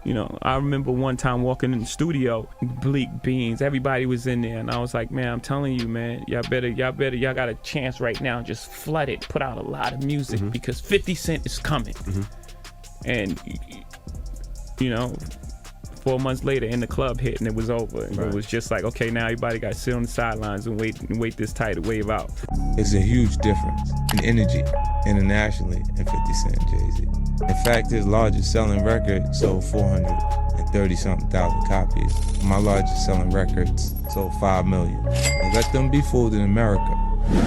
You know, I remember one time walking in the studio, Bleak Beans, everybody was in there, and I was like, man, I'm telling you, man, y'all got a chance right now, just flood it, put out a lot of music, because 50 Cent is coming. And, you know, 4 months later, In the Club hit, and it was over. And it was just like, okay, now everybody got to sit on the sidelines and wait this tidal wave out. It's a huge difference in energy internationally in 50 Cent and Jay-Z. In fact, his largest selling record sold 430-something thousand copies. My largest selling records sold 5 million. And let them be fooled in America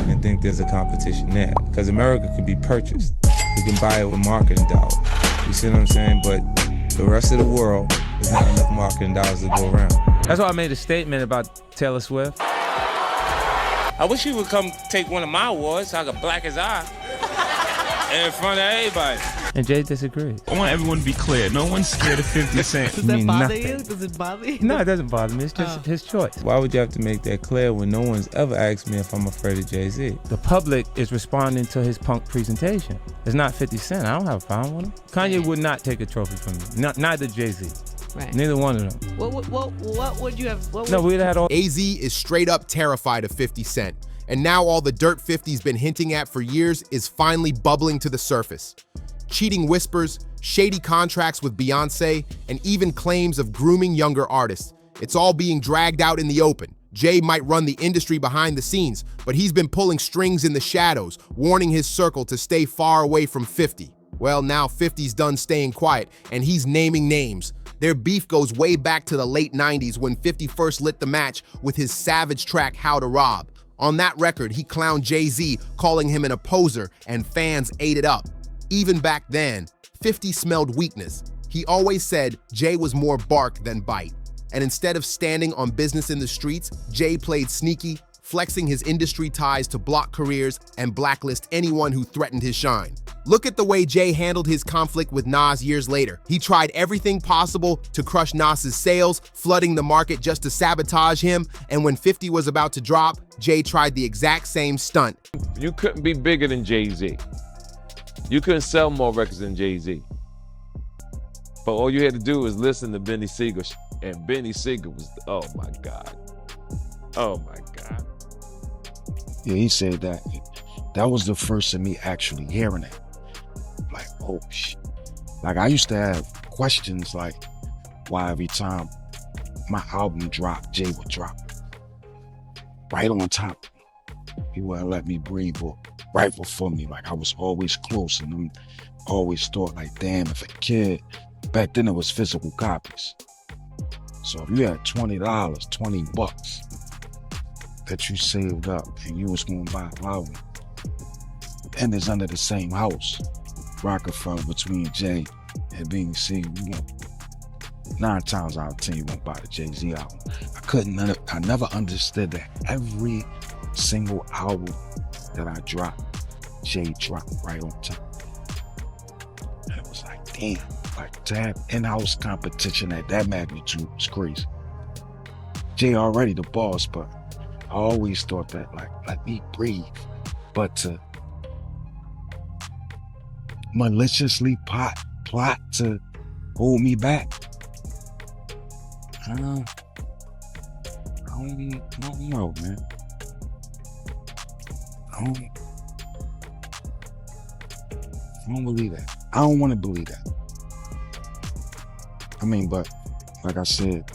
and think there's a competition there. Because America can be purchased. You can buy it with marketing dollars. You see what I'm saying? But the rest of the world, there's not enough marketing dollars to go around. That's why I made a statement about Taylor Swift. I wish he would come take one of my awards so I could black his eye in front of everybody. And Jay disagreed. I want everyone to be clear. No one's scared of 50 Cent. Does that bother you? Does it bother you? No, it doesn't bother me. It's just his choice. Why would you have to make that clear when no one's ever asked me if I'm afraid of Jay-Z? The public is responding to his punk presentation. It's not 50 Cent. I don't have a problem with him. Kanye would not take a trophy from me. Neither Jay-Z. Right. Neither one of them. What would you have? No, we'd have had all. AZ is straight up terrified of 50 Cent. And now all the dirt 50's been hinting at for years is finally bubbling to the surface. Cheating whispers, shady contracts with Beyonce, and even claims of grooming younger artists. It's all being dragged out in the open. Jay might run the industry behind the scenes, but he's been pulling strings in the shadows, warning his circle to stay far away from 50. Well, now 50's done staying quiet, and he's naming names. Their beef goes way back to the late 90s when 50 first lit the match with his savage track, How to Rob. On that record, he clowned Jay-Z, calling him an opposer, and fans ate it up. Even back then, 50 smelled weakness. He always said Jay was more bark than bite. And instead of standing on business in the streets, Jay played sneaky, flexing his industry ties to block careers and blacklist anyone who threatened his shine. Look at the way Jay handled his conflict with Nas years later. He tried everything possible to crush Nas's sales, flooding the market just to sabotage him, and when 50 was about to drop, Jay tried the exact same stunt. You couldn't be bigger than Jay-Z. You couldn't sell more records than Jay-Z. But all you had to do was listen to Benny Siegel, and Benny Siegel was, oh my God. Oh my God. Yeah, he said that. That was the first of me actually hearing it. Like, oh shit. Like, I used to have questions like why every time my album dropped, Jay would drop right on top. He wouldn't let me breathe or right before me. Like, I was always close, and I always thought like, damn, if a kid, back then it was physical copies. So if you had $20, 20 bucks that you saved up and you was gonna buy an album, and it's under the same house, Rockefeller, between Jay and Beanie Siegel, you know, 9 times out of 10 you won't buy the Jay-Z album. I never understood that every single album that I dropped, Jay dropped right on top. And it was like, damn, like to have in-house competition at that magnitude was crazy. Jay already the boss, but I always thought that, like, let me breathe. But to maliciously plot to hold me back, I don't know, man. I don't believe that. I don't want to believe that. I mean, but like I said,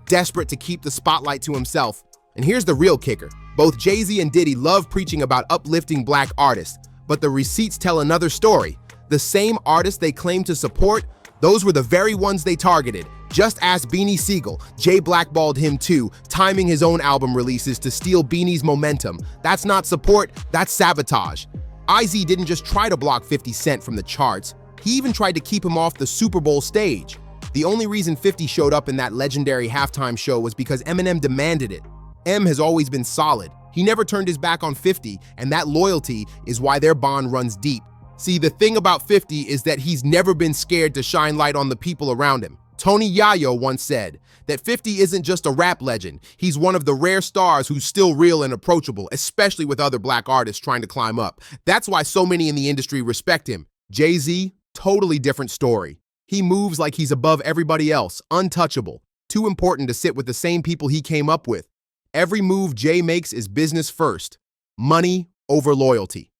Desperate to keep the spotlight to himself. And here's the real kicker. Both Jay-Z and Diddy love preaching about uplifting black artists, but the receipts tell another story. The same artists they claim to support, those were the very ones they targeted. Just ask Beanie Siegel. Jay blackballed him too, timing his own album releases to steal Beanie's momentum. That's not support, that's sabotage. IZ didn't just try to block 50 Cent from the charts, he even tried to keep him off the Super Bowl stage. The only reason 50 showed up in that legendary halftime show was because Eminem demanded it. M has always been solid. He never turned his back on 50, and that loyalty is why their bond runs deep. See, the thing about 50 is that he's never been scared to shine light on the people around him. Tony Yayo once said that 50 isn't just a rap legend, he's one of the rare stars who's still real and approachable, especially with other black artists trying to climb up. That's why so many in the industry respect him. Jay-Z, Totally different story. He moves like he's above everybody else, untouchable, too important to sit with the same people he came up with. Every move Jay makes is business first, money over loyalty.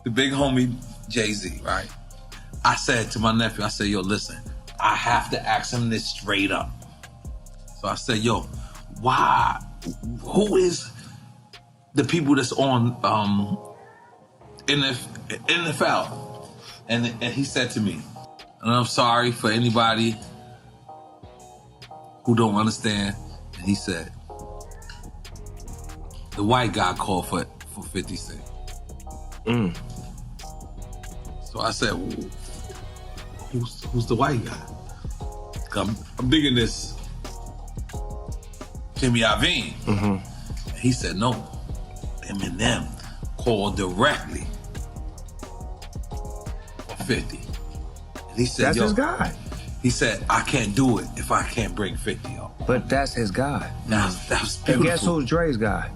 The big homie Jay-Z, right? I said to my nephew, I said, yo, listen, I have to ask him this straight up. So I said, yo, why, who is the people that's on NFL? And he said to me, and I'm sorry for anybody who don't understand, and he said, the white guy called for 50 Cent. So I said, who's the white guy? I'm digging this Jimmy Iovine. And he said, no, Eminem called directly for 50. And he said, that's his guy. He said, I can't do it if I can't bring 50 up. But that's his guy. That's beautiful. And guess who's Dre's guy?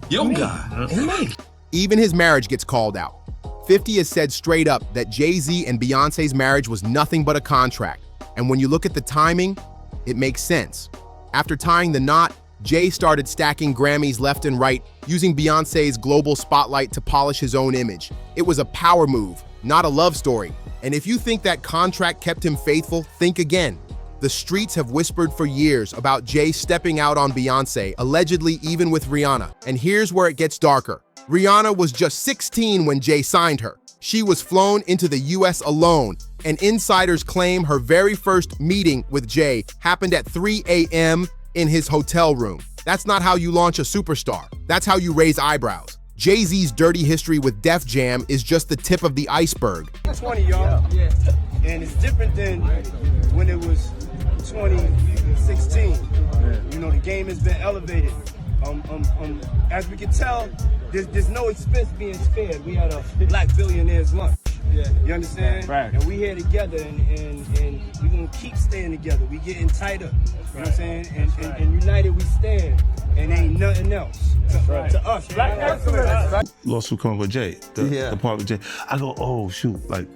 Your guy. Me. Even his marriage gets called out. 50 has said straight up that Jay-Z and Beyonce's marriage was nothing but a contract. And when you look at the timing, it makes sense. After tying the knot, Jay started stacking Grammys left and right, using Beyonce's global spotlight to polish his own image. It was a power move, not a love story. And if you think that contract kept him faithful, think again. The streets have whispered for years about Jay stepping out on Beyonce, allegedly even with Rihanna. And here's where it gets darker. Rihanna was just 16 when Jay signed her. She was flown into the US alone, and insiders claim her very first meeting with Jay happened at 3 a.m. in his hotel room. That's not how you launch a superstar. That's how you raise eyebrows. Jay-Z's dirty history with Def Jam is just the tip of the iceberg. 20, y'all. Yeah. And it's different than when it was 2016. You know, the game has been elevated. As we can tell, there's no expense being spared. We had a black billionaires lunch. Yeah. You understand? Right. And we here together, and we're gonna keep staying together. We getting tighter. You know what I'm saying? And united we stand, and ain't nothing else to us. Black excellence. Lawsuit coming with Jay, the part with Jay. I go, oh shoot, like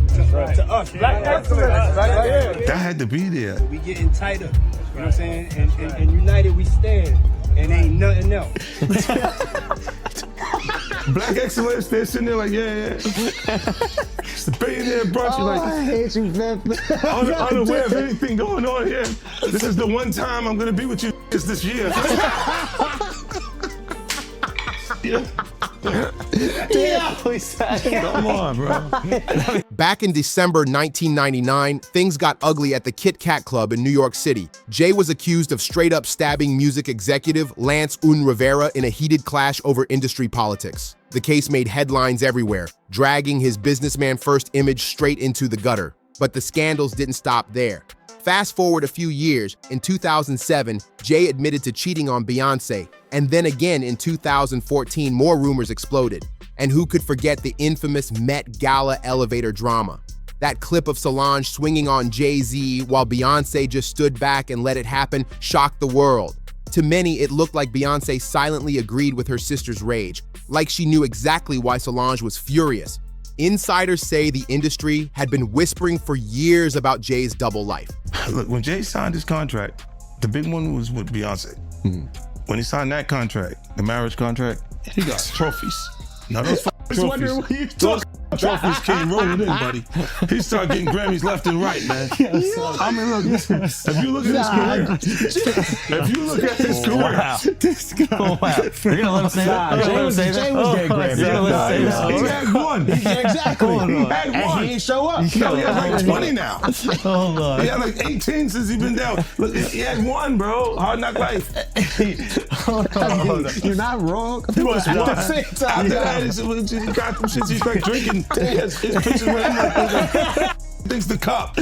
to us. Black excellence. that had to be there. We getting tighter. You know what I'm saying? And united we stand, and ain't nothing else. Black excellence, they're sitting there like, yeah. It's the billionaire brunch. Oh, Like, I hate you, man. unaware of anything going on here. This is the one time I'm gonna be with you is this year. Come on, bro. Back in December 1999, things got ugly at the Kit Kat Club in New York City. Jay was accused of straight up stabbing music executive Lance Rivera in a heated clash over industry politics. The case made headlines everywhere, dragging his businessman first image straight into the gutter. But the scandals didn't stop there. Fast forward a few years, in 2007, Jay admitted to cheating on Beyonce, and then again in 2014, more rumors exploded. And who could forget the infamous Met Gala elevator drama? That clip of Solange swinging on Jay-Z while Beyonce just stood back and let it happen shocked the world. To many, it looked like Beyonce silently agreed with her sister's rage, like she knew exactly why Solange was furious. Insiders say the industry had been whispering for years about Jay's double life. Look, when Jay signed his contract, the big one was with Beyonce. When he signed that contract, the marriage contract, he got trophies. Now those trophies, those trophies came rolling in, buddy. He started getting Grammys left and right, man. I mean, look, if you look at his career, This guy. Wow. You're gonna let him say that? Jay was getting Grammys. He had one. Exactly. He had one. And he didn't show up. He has like 20 now. Oh, Lord. He had like 18 since he's been down. Look, he had one, bro. Hard knock life. You're not wrong. He was one. After that, he got them shits. He's like drinking. His pictures with him like thinks the cup.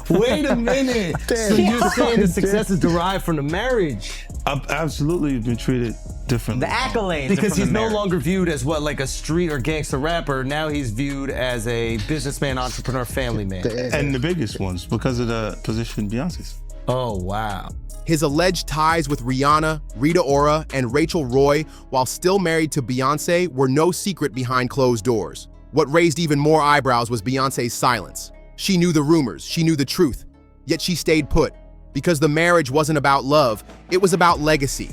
Wait a minute. So you're saying the success is derived from the marriage? I've absolutely been treated differently. The accolades. Because he's no longer viewed as what, like a street or gangster rapper. Now he's viewed as a businessman, entrepreneur, family man. And the biggest ones because of the position Beyonce's. Oh, wow. His alleged ties with Rihanna, Rita Ora, and Rachel Roy, while still married to Beyonce, were no secret behind closed doors. What raised even more eyebrows was Beyoncé's silence. She knew the rumors, she knew the truth, yet she stayed put. Because the marriage wasn't about love, it was about legacy.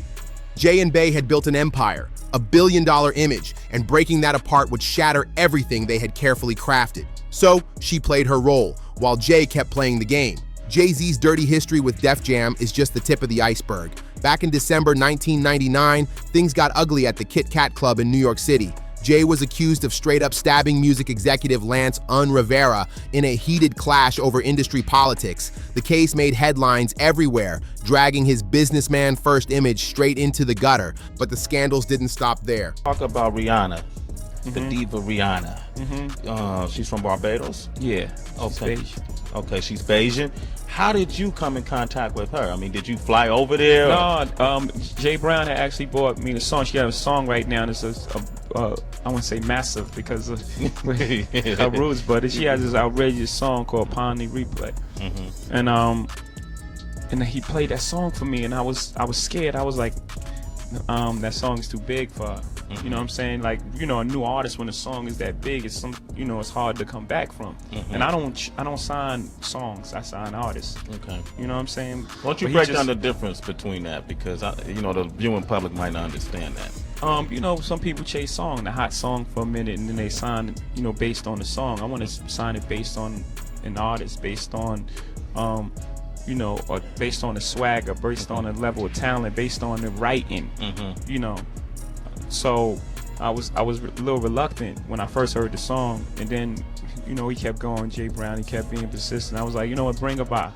Jay and Bey had built an empire, a billion-dollar image, and breaking that apart would shatter everything they had carefully crafted. So, she played her role, while Jay kept playing the game. Jay-Z's dirty history with Def Jam is just the tip of the iceberg. Back in December 1999, things got ugly at the Kit Kat Club in New York City. Jay was accused of straight-up stabbing music executive Lance Rivera in a heated clash over industry politics. The case made headlines everywhere, dragging his businessman-first image straight into the gutter. But the scandals didn't stop there. Talk about Rihanna, the diva Rihanna. She's from Barbados? Yeah. Okay. She's Bayesian. Okay, she's Bayesian. How did you come in contact with her? I mean, did you fly over there? No, Jay Brown had actually bought me the song. She got a song right now that's I wouldn't say massive because of her roots, but she has this outrageous song called Pound the Replay. And he played that song for me, and I was scared. I was like, that song is too big for her. You know what I'm saying? Like, you know, a new artist, when a song is that big, it's it's hard to come back from. And I don't sign songs, I sign artists. Okay. You know what I'm saying? Why don't you break down the difference between that? Because the viewing public might not understand that. Some people chase the hot song for a minute, and then they sign, based on the song. I want to sign it based on an artist, based on or based on the swagger, based on the level of talent, based on the writing. So I was a little reluctant when I first heard the song, and then he kept going. Jay Brown, he kept being persistent. I was like, you know what, bring her by.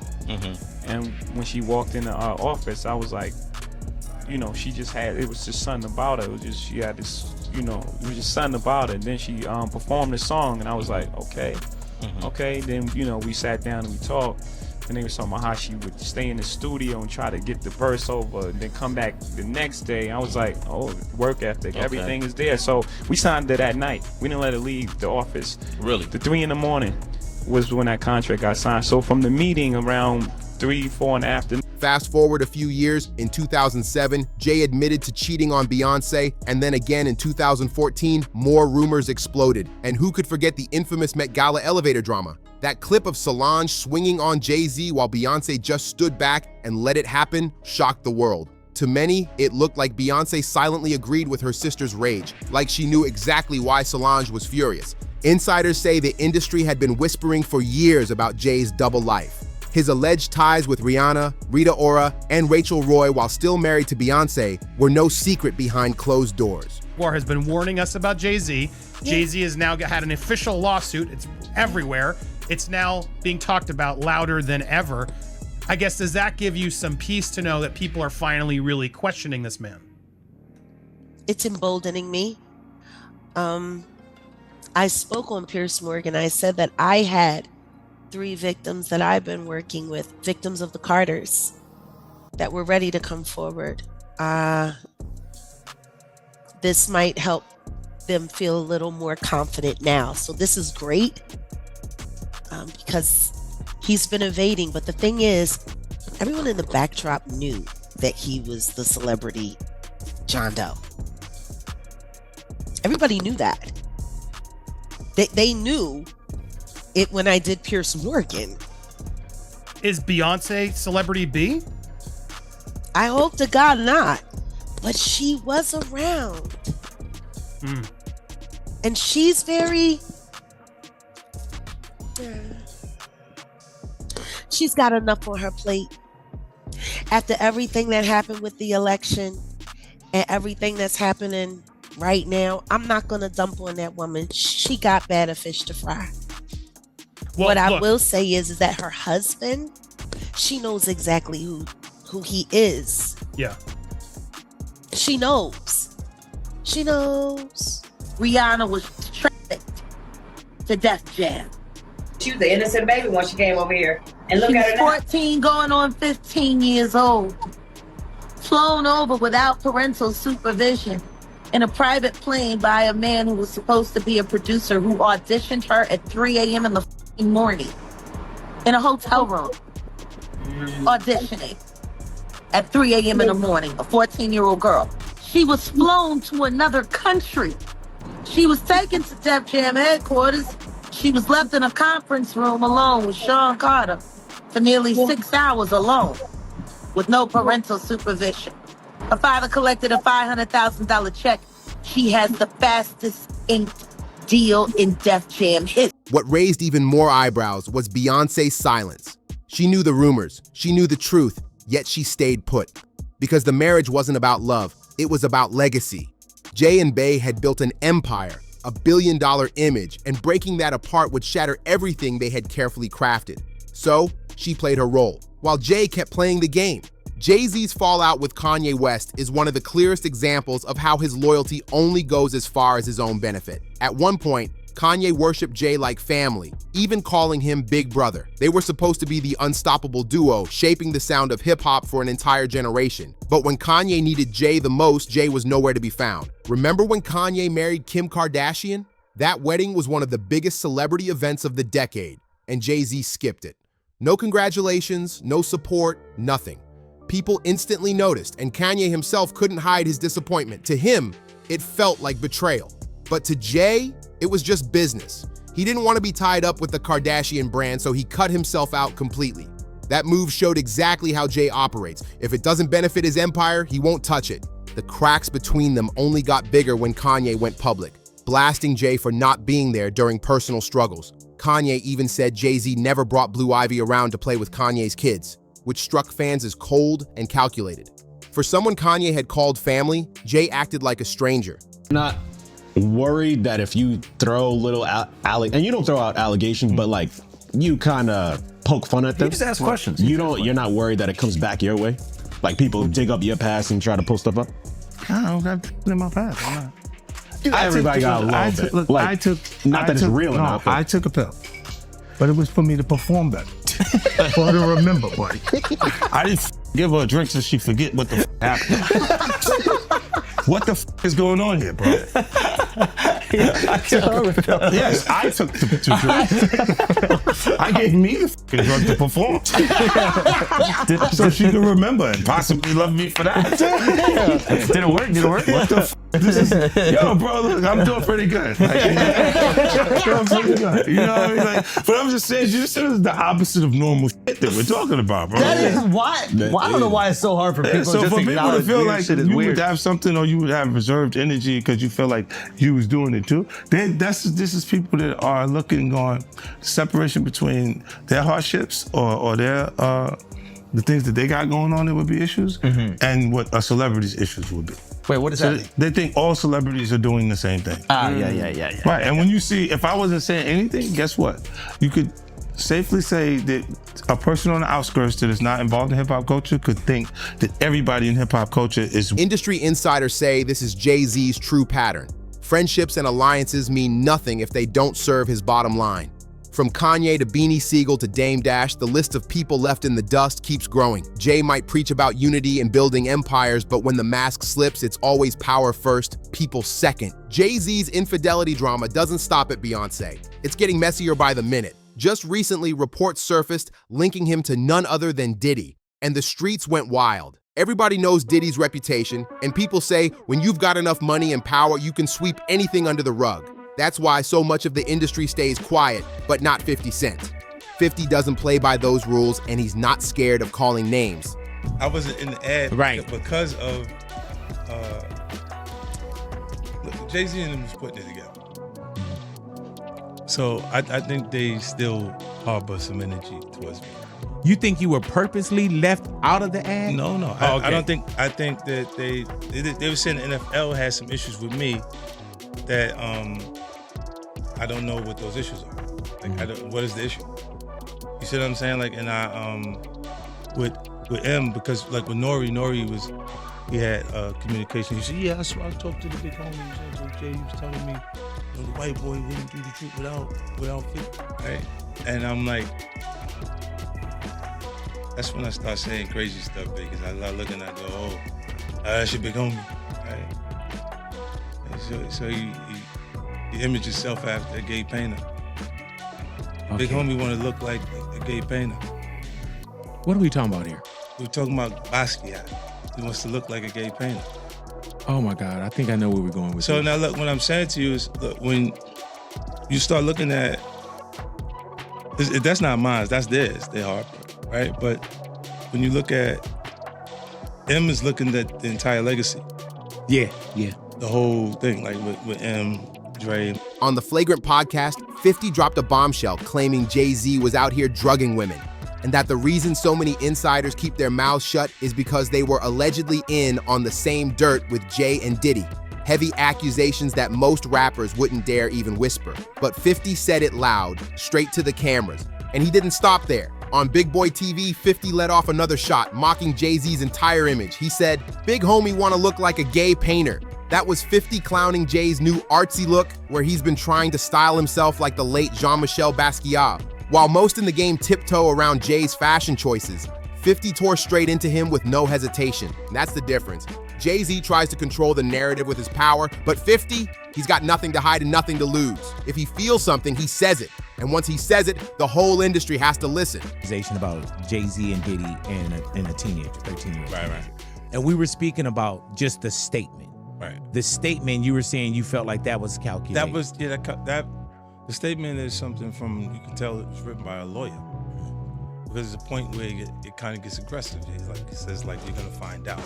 And when she walked in the office, I was like, she just had, it was just something about her. It was just, she had this, it was just something about her. And then she performed the song, and I was like, okay. Then we sat down and we talked. And they were talking about how she would stay in the studio and try to get the verse over, and then come back the next day. I was like, oh, work ethic, everything is there. So we signed it that night. We didn't let her leave the office. Really? The 3 a.m. was when that contract got signed. So from the meeting around 3, 4 in the afternoon. Fast forward a few years, in 2007, Jay admitted to cheating on Beyoncé, and then again in 2014, more rumors exploded. And who could forget the infamous Met Gala elevator drama? That clip of Solange swinging on Jay-Z while Beyoncé just stood back and let it happen shocked the world. To many, it looked like Beyoncé silently agreed with her sister's rage, like she knew exactly why Solange was furious. Insiders say the industry had been whispering for years about Jay's double life. His alleged ties with Rihanna, Rita Ora, and Rachel Roy while still married to Beyoncé were no secret behind closed doors. War has been warning us about Jay-Z. Jay-Z has now had an official lawsuit. It's everywhere. It's now being talked about louder than ever. I guess, does that give you some peace to know that people are finally really questioning this man? It's emboldening me. I spoke on Piers Morgan. I said that I had 3 victims that I've been working with, victims of the Carters, that were ready to come forward. This might help them feel a little more confident now. So this is great. Because he's been evading. But the thing is, everyone in the backdrop knew that he was the celebrity John Doe. Everybody knew that. They knew it when I did Piers Morgan. Is Beyonce celebrity B? I hope to God not. But she was around. And she's very... She's got enough on her plate. After everything that happened with the election and everything that's happening right now, I'm not going to dump on that woman. She got better fish to fry. Well, what I will say is that her husband, she knows exactly who he is. Yeah. She knows. She knows. Rihanna was trafficked to Def Jam. She was an innocent baby when she came over here. And look She at was her now. 14 going on 15 years old. Flown over without parental supervision in a private plane by a man who was supposed to be a producer who auditioned her at 3 a.m. in the morning in a hotel room. Auditioning at 3 a.m. in the morning, a 14-year-old girl. She was flown to another country She was taken to Def Jam headquarters. She was left in a conference room alone with Sean Carter for nearly 6 hours alone, with no parental supervision. Her father collected a $500,000 check. She has the fastest inked deal in Def Jam history. What raised even more eyebrows was Beyonce's silence. She knew the rumors, she knew the truth, yet she stayed put. Because the marriage wasn't about love, it was about legacy. Jay and Bey had built an empire, a billion-dollar image, and breaking that apart would shatter everything they had carefully crafted. So, she played her role, while Jay kept playing the game. Jay-Z's fallout with Kanye West is one of the clearest examples of how his loyalty only goes as far as his own benefit. At one point, Kanye worshipped Jay like family, even calling him Big Brother. They were supposed to be the unstoppable duo, shaping the sound of hip-hop for an entire generation. But when Kanye needed Jay the most, Jay was nowhere to be found. Remember when Kanye married Kim Kardashian? That wedding was one of the biggest celebrity events of the decade, and Jay-Z skipped it. No congratulations, no support, nothing. People instantly noticed, and Kanye himself couldn't hide his disappointment. To him, it felt like betrayal. But to Jay, it was just business. He didn't want to be tied up with the Kardashian brand, so he cut himself out completely. That move showed exactly how Jay operates. If it doesn't benefit his empire, he won't touch it. The cracks between them only got bigger when Kanye went public, blasting Jay for not being there during personal struggles. Kanye even said Jay-Z never brought Blue Ivy around to play with Kanye's kids, which struck fans as cold and calculated. For someone Kanye had called family, Jay acted like a stranger. Not worried that if you throw little and you don't throw out allegations, but like you kind of poke fun at them. You just ask questions. You're not worried that it comes back your way? Like people dig up your past and try to pull stuff up? I don't got in my past. I'm not. Everybody got a little bit. Look, like, not that it's real or not. I took a pill, but it was for me to perform better. For her to remember, buddy. I didn't give her a drink so she forget what the happened. What the is going on here, bro? Yes, I took the drink. I gave me the drug to perform. So she can remember and possibly love me for that. Did it work? What the this is, yo, bro, look, I'm doing pretty good. Like, I'm pretty good. You know what I mean? Like, but I'm just saying, this is the opposite of normal shit that we're talking about, bro. That is why. Well, I don't know why it's so hard for people so just for to people to feel like shit is you weird. would have something or you would have reserved energy because you feel like you was doing it too, this is people that are looking on separation between their hardships or their the things that they got going on that would be issues and what a celebrity's issues would be. Wait, what is that? They think all celebrities are doing the same thing. Yeah. Right, and when you see, if I wasn't saying anything, guess what? You could safely say that a person on the outskirts that is not involved in hip-hop culture could think that everybody in hip-hop culture is... Industry insiders say this is Jay-Z's true pattern. Friendships and alliances mean nothing if they don't serve his bottom line. From Kanye to Beanie Siegel to Dame Dash, the list of people left in the dust keeps growing. Jay might preach about unity and building empires, but when the mask slips, it's always power first, people second. Jay-Z's infidelity drama doesn't stop at Beyonce. It's getting messier by the minute. Just recently, reports surfaced linking him to none other than Diddy, and the streets went wild. Everybody knows Diddy's reputation, and people say when you've got enough money and power, you can sweep anything under the rug. That's why so much of the industry stays quiet, but not 50 Cent. 50 doesn't play by those rules, and he's not scared of calling names. I wasn't in the ad because of Jay-Z and them was putting it together. So I think they still harbor some energy towards me. You think you were purposely left out of the ad? No. Oh, okay. I don't think. I think that they were saying the NFL had some issues with me that I don't know what those issues are. Like, what is the issue? You see what I'm saying? Like, and I with M, because like with Nori he had communication. He said, yeah, I talked to the big homies. So Jay, he was telling me, the white boy wouldn't do the truth without 50, right? And I'm like, that's when I start saying crazy stuff, because I looking at go, oh, that's your big homie, right? And so he imaged himself after a gay painter. Big homie want to look like a gay painter. What are we talking about here? We're talking about Basquiat. He wants to look like a gay painter. Oh my God, I think I know where we're going with So this. now look, what I'm saying to you is, look, when you start looking at, that's not mine, that's theirs, they Harper, right? But when you look at, M is looking at the entire legacy. Yeah. The whole thing, like with M, Dre. On the Flagrant podcast, 50 dropped a bombshell claiming Jay-Z was out here drugging women, and that the reason so many insiders keep their mouths shut is because they were allegedly in on the same dirt with Jay and Diddy. Heavy accusations that most rappers wouldn't dare even whisper. But 50 said it loud, straight to the cameras. And he didn't stop there. On Big Boy TV, 50 let off another shot, mocking Jay-Z's entire image. He said, "Big homie wanna look like a gay painter." That was 50 clowning Jay's new artsy look, where he's been trying to style himself like the late Jean-Michel Basquiat. While most in the game tiptoe around Jay's fashion choices, 50 tore straight into him with no hesitation. That's the difference. Jay-Z tries to control the narrative with his power, but 50, he's got nothing to hide and nothing to lose. If he feels something, he says it. And once he says it, the whole industry has to listen. About Jay-Z and Diddy and a teenager, 13-year-old. Right. And we were speaking about just the statement. Right. The statement, you were saying you felt like that was calculated. That was, that the statement is something from, you can tell it was written by a lawyer. Because there's a point where it kind of gets aggressive. He says, like, you're gonna find out,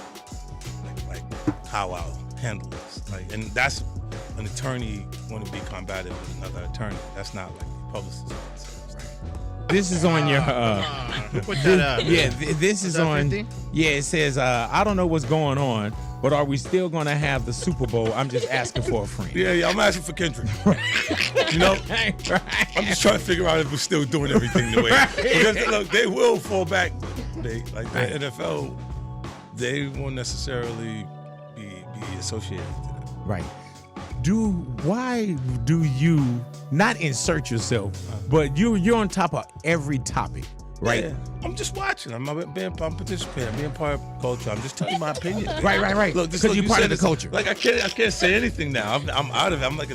like how I'll handle this. Like, and that's an attorney want to be combative with another attorney. That's not like the publicist. This is on your. Put that up. Yeah, this is on. 50? Yeah, it says, I don't know what's going on, but are we still gonna have the Super Bowl? I'm just asking for a friend. Yeah, I'm asking for Kendrick. You know, I'm just trying to figure out if we're still doing everything the way. Because look, they will fall back. The NFL, they won't necessarily be associated to that. Right. Why do you not insert yourself, but you're on top of every topic, right? Yeah. I'm just watching. I'm participating. I'm being part of culture. I'm just telling you my opinion. Right. Look, because you're part of the culture. Like I can't say anything now. I'm out of it. I'm like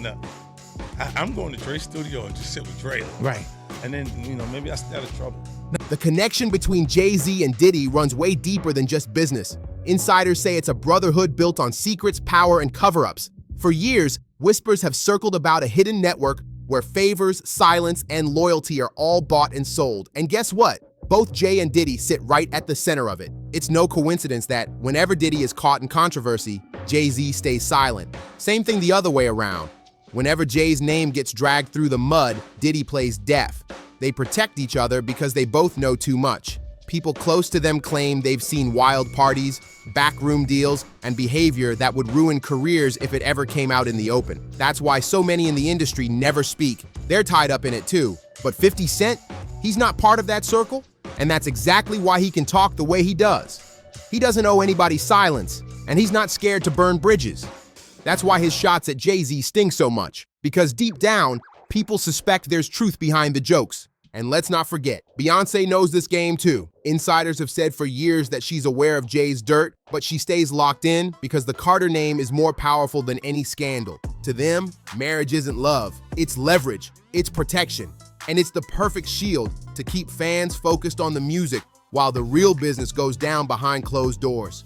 I'm going to Dre's studio and just sit with Dre. Right. And then maybe I stay out of trouble. The connection between Jay-Z and Diddy runs way deeper than just business. Insiders say it's a brotherhood built on secrets, power, and cover-ups. For years, whispers have circled about a hidden network where favors, silence, and loyalty are all bought and sold. And guess what? Both Jay and Diddy sit right at the center of it. It's no coincidence that whenever Diddy is caught in controversy, Jay-Z stays silent. Same thing the other way around. Whenever Jay's name gets dragged through the mud, Diddy plays deaf. They protect each other because they both know too much. People close to them claim they've seen wild parties, backroom deals, and behavior that would ruin careers if it ever came out in the open. That's why so many in the industry never speak. They're tied up in it too. But 50 Cent, he's not part of that circle, and that's exactly why he can talk the way he does. He doesn't owe anybody silence, and he's not scared to burn bridges. That's why his shots at Jay-Z sting so much, because deep down, people suspect there's truth behind the jokes. And let's not forget, Beyonce knows this game too. Insiders have said for years that she's aware of Jay's dirt, but she stays locked in because the Carter name is more powerful than any scandal. To them, marriage isn't love, it's leverage, it's protection, and it's the perfect shield to keep fans focused on the music while the real business goes down behind closed doors.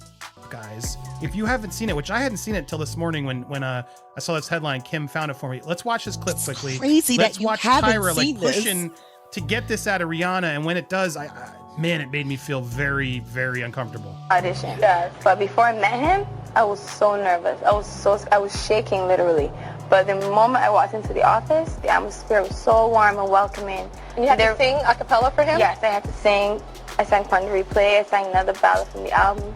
Guys, if you haven't seen it, which I hadn't seen it till this morning when I saw this headline, Kim found it for me. Let's watch this clip quickly. Crazy Let's that you watch haven't Tyra seen pushing to get this out of Rihanna, and when it does, man, it made me feel very, very uncomfortable. Audition. Yes, but before I met him, I was so nervous. I was shaking literally. But the moment I walked into the office, the atmosphere was so warm and welcoming. And you had to sing a cappella for him? Yes, I had to sing. I sang Fun to Replay. I sang another ballad from the album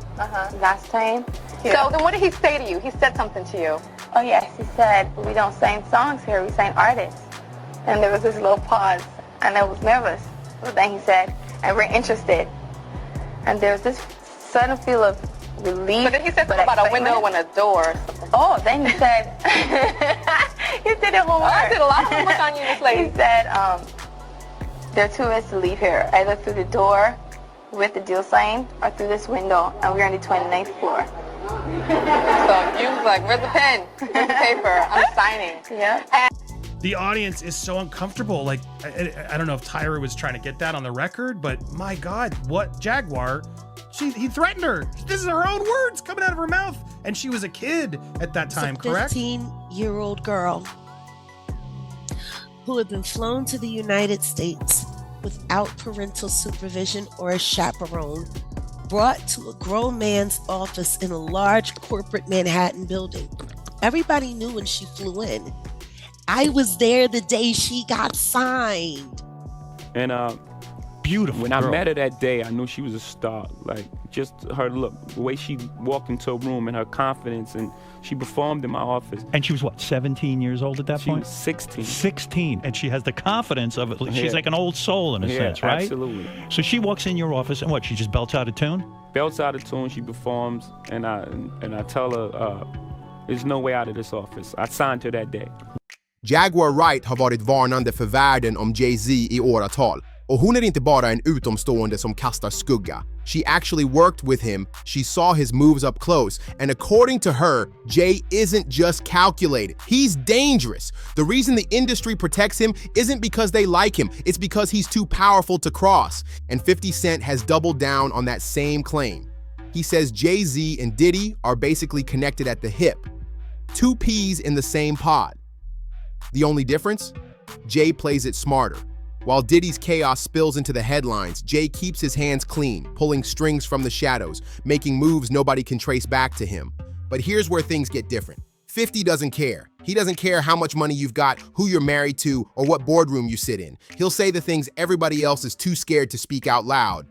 last time. Yeah. So then what did he say to you? He said something to you. Oh yes, he said, we don't sing songs here, we sing artists. And there was this little pause, and I was nervous. But then he said, and we're interested. And there was this sudden feel of relief. But then he said something about a window and a door or something. Oh, then he said, you did it homework. I did a lot of homework on you, this lady. He said, there are two ways to leave here, either through the door with the deal sign or through this window, and we're on the 29th floor. So you was like, where's the pen? Where's the paper? I'm signing. Yeah. The audience is so uncomfortable. Like, I don't know if Tyra was trying to get that on the record, but my God, what Jaguar he threatened her. This is her own words coming out of her mouth. And she was a kid at that time, correct? 15-year-old girl who had been flown to the United States without parental supervision or a chaperone, brought to a grown man's office in a large corporate Manhattan building. Everybody knew when she flew in. I was there the day she got signed. And beautiful. When I met her that day, I knew she was a star. Like, just her look, the way she walked into a room and her confidence, and she performed in my office. And she was what, 17 years old at that point? She was 16. 16, and she has the confidence of it. She's Yeah. like an old soul in a sense, right? Absolutely. So she walks in your office, and what? She just belts out a tune? Belts out of tune, she performs, and I tell her, there's no way out of this office. I signed her that day. Jaguar Wright har varit varnande för världen om Jay-Z i åratal. Och hon är inte bara en utomstående som kastar skugga. She actually worked with him, she saw his moves up close, and according to her, Jay isn't just calculated. He's dangerous. The reason the industry protects him isn't because they like him, it's because he's too powerful to cross. And 50 Cent has doubled down on that same claim. He says Jay-Z and Diddy are basically connected at the hip. Two peas in the same pod. The only difference? Jay plays it smarter. While Diddy's chaos spills into the headlines, Jay keeps his hands clean, pulling strings from the shadows, making moves nobody can trace back to him. But here's where things get different. 50 doesn't care. He doesn't care how much money you've got, who you're married to, or what boardroom you sit in. He'll say the things everybody else is too scared to speak out loud.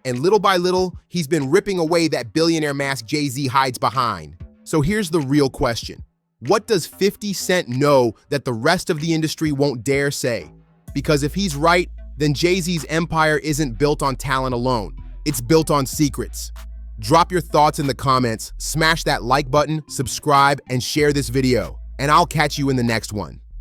And little by little, he's been ripping away that billionaire mask Jay-Z hides behind. So here's the real question. What does 50 Cent know that the rest of the industry won't dare say? Because if he's right, then Jay-Z's empire isn't built on talent alone. It's built on secrets. Drop your thoughts in the comments, smash that like button, subscribe, and share this video. And I'll catch you in the next one.